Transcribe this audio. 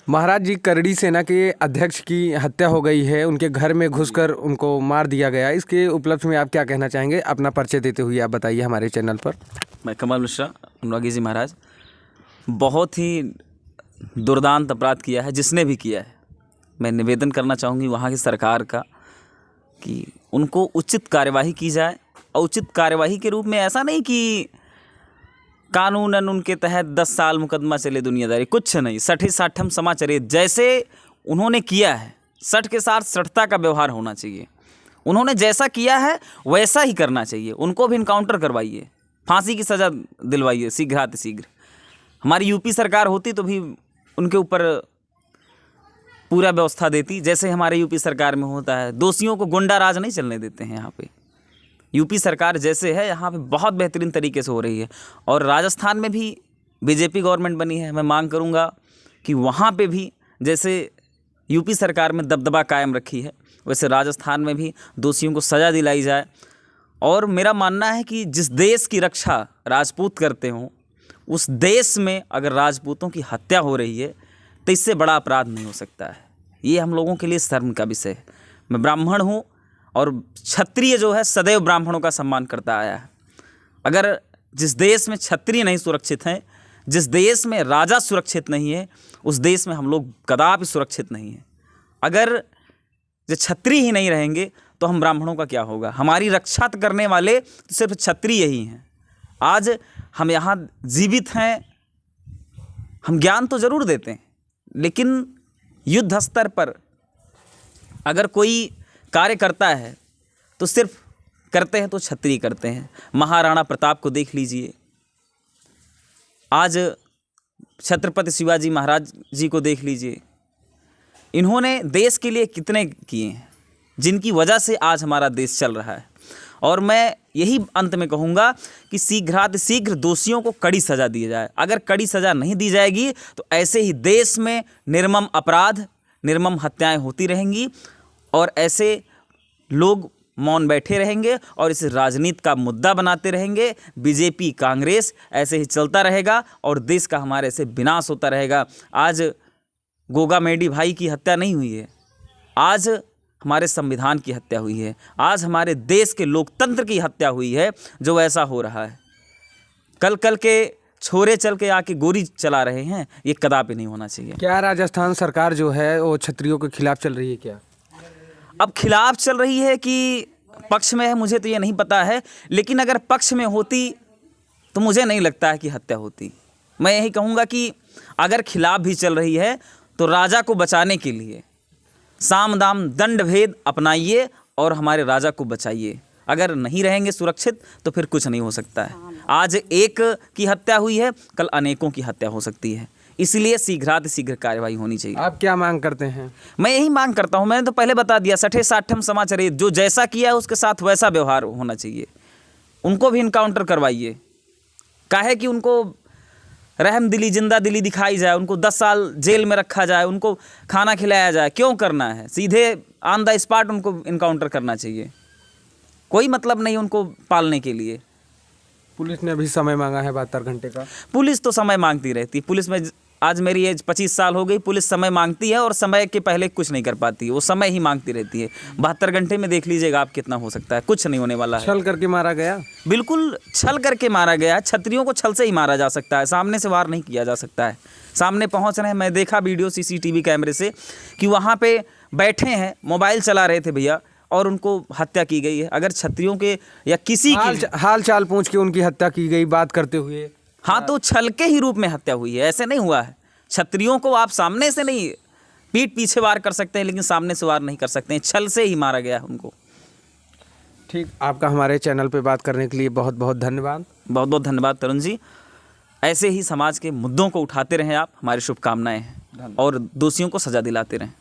महाराज जी, करड़ी सेना के अध्यक्ष की हत्या हो गई है, उनके घर में घुसकर उनको मार दिया गया। इसके उपलक्ष्य में आप क्या कहना चाहेंगे? अपना परिचय देते हुए आप बताइए हमारे चैनल पर। मैं कमल मिश्रा, अनुरागी जी महाराज। बहुत ही दुर्दांत अपराध किया है जिसने भी किया है। मैं निवेदन करना चाहूँगी वहाँ की सरकार का कि उनको उचित कार्यवाही की जाए। और उचित कार्यवाही के रूप में ऐसा नहीं कि कानूनन उनके तहत 10 साल मुकदमा चले दुनियादारी, कुछ नहीं, 60-60 समा चले। जैसे उन्होंने किया है, 60 के साथ 60ता का व्यवहार होना चाहिए। उन्होंने जैसा किया है वैसा ही करना चाहिए। उनको भी इनकाउंटर करवाइए, फांसी की सज़ा दिलवाइए शीघ्रातिशीघ्र। हमारी यूपी सरकार होती तो भी उनके ऊपर पूरा व्यवस्था देती, जैसे हमारे यूपी सरकार में होता है। दोषियों को गुंडा राज नहीं चलने देते हैं यहाँ पे। यूपी सरकार जैसे है यहाँ पे बहुत बेहतरीन तरीके से हो रही है। और राजस्थान में भी बीजेपी गवर्नमेंट बनी है। मैं मांग करूँगा कि वहाँ पे भी जैसे यूपी सरकार में दबदबा कायम रखी है, वैसे राजस्थान में भी दोषियों को सज़ा दिलाई जाए। और मेरा मानना है कि जिस देश की रक्षा राजपूत करते हों, उस देश में अगर राजपूतों की हत्या हो रही है तो इससे बड़ा अपराध नहीं हो सकता है। ये हम लोगों के लिए शर्म का विषय है। मैं ब्राह्मण हूँ और क्षत्रिय जो है सदैव ब्राह्मणों का सम्मान करता आया है। अगर जिस देश में क्षत्रिय नहीं सुरक्षित हैं, जिस देश में राजा सुरक्षित नहीं है, उस देश में हम लोग कदापि सुरक्षित नहीं हैं। अगर जो क्षत्रिय ही नहीं रहेंगे तो हम ब्राह्मणों का क्या होगा? हमारी रक्षा करने वाले तो सिर्फ क्षत्रिय ही हैं। आज हम यहाँ जीवित हैं, हम ज्ञान तो ज़रूर देते हैं, लेकिन युद्ध स्तर पर अगर कोई कार्य करता है तो सिर्फ करते हैं तो क्षत्रिय करते हैं। महाराणा प्रताप को देख लीजिए, आज छत्रपति शिवाजी महाराज जी को देख लीजिए। इन्होंने देश के लिए कितने किए हैं, जिनकी वजह से आज हमारा देश चल रहा है। और मैं यही अंत में कहूँगा कि शीघ्रातिशीघ्र दोषियों को कड़ी सज़ा दी जाए। अगर कड़ी सज़ा नहीं दी जाएगी तो ऐसे ही देश में निर्मम अपराध, निर्मम हत्याएं होती रहेंगी और ऐसे लोग मौन बैठे रहेंगे और इसे राजनीति का मुद्दा बनाते रहेंगे। बीजेपी, कांग्रेस, ऐसे ही चलता रहेगा और देश का हमारे से विनाश होता रहेगा। आज गोगा मेडी भाई की हत्या नहीं हुई है, आज हमारे संविधान की हत्या हुई है, आज हमारे देश के लोकतंत्र की हत्या हुई है। जो ऐसा हो रहा है, कल के छोरे चल के आके गोली चला रहे हैं, ये कदापि नहीं होना चाहिए। क्या राजस्थान सरकार जो है वो क्षत्रियों के खिलाफ चल रही है क्या? अब खिलाफ चल रही है कि पक्ष में है मुझे तो ये नहीं पता है, लेकिन अगर पक्ष में होती तो मुझे नहीं लगता है कि हत्या होती। मैं यही कहूँगा कि अगर खिलाफ भी चल रही है तो राजा को बचाने के लिए साम दाम दंड भेद अपनाइए और हमारे राजा को बचाइए। अगर नहीं रहेंगे सुरक्षित तो फिर कुछ नहीं हो सकता है। आज एक की हत्या हुई है, कल अनेकों की हत्या हो सकती है। इसलिए शीघ्रातिशीघ्र कार्यवाही होनी चाहिए। आप क्या मांग करते हैं? मैं यही मांग करता हूं, मैंने तो पहले बता दिया, 60-60 समाचार, जो जैसा किया है उसके साथ वैसा व्यवहार होना चाहिए। उनको भी इनकाउंटर करवाइए। काहे कि उनको रहम दिली, जिंदा दिली दिखाई जाए, उनको 10 साल जेल में रखा जाए, उनको खाना खिलाया जाए। क्यों करना है? सीधे ऑन द स्पॉट उनको इनकाउंटर करना चाहिए। कोई मतलब नहीं उनको पालने के लिए। पुलिस ने अभी समय मांगा है 72 घंटे का। पुलिस तो समय मांगती रहती है। पुलिस में आज मेरी एज 25 साल हो गई, पुलिस समय मांगती है और समय के पहले कुछ नहीं कर पाती है। वो समय ही मांगती रहती है। 72 घंटे में देख लीजिएगा आप कितना हो सकता है। कुछ नहीं होने वाला है। छल करके मारा गया? बिल्कुल छल करके मारा गया। क्षत्रियों को छल से ही मारा जा सकता है, सामने से वार नहीं किया जा सकता है। सामने पहुंच रहे हैं, मैं देखा वीडियो CCTV कैमरे से कि वहाँ पे बैठे हैं, मोबाइल चला रहे थे भैया, और उनको हत्या की गई है। अगर क्षत्रियों के या किसी की हाल चाल पूछ के उनकी हत्या की गई बात करते हुए, हाँ, तो छल के ही रूप में हत्या हुई है, ऐसे नहीं हुआ है। क्षत्रियों को आप सामने से नहीं, पीठ पीछे वार कर सकते हैं, लेकिन सामने से वार नहीं कर सकते हैं। छल से ही मारा गया है उनको। ठीक, आपका हमारे चैनल पे बात करने के लिए बहुत बहुत धन्यवाद। बहुत बहुत धन्यवाद तरुण जी। ऐसे ही समाज के मुद्दों को उठाते रहें आप, हमारी शुभकामनाएं हैं, और दोषियों को सज़ा दिलाते रहें।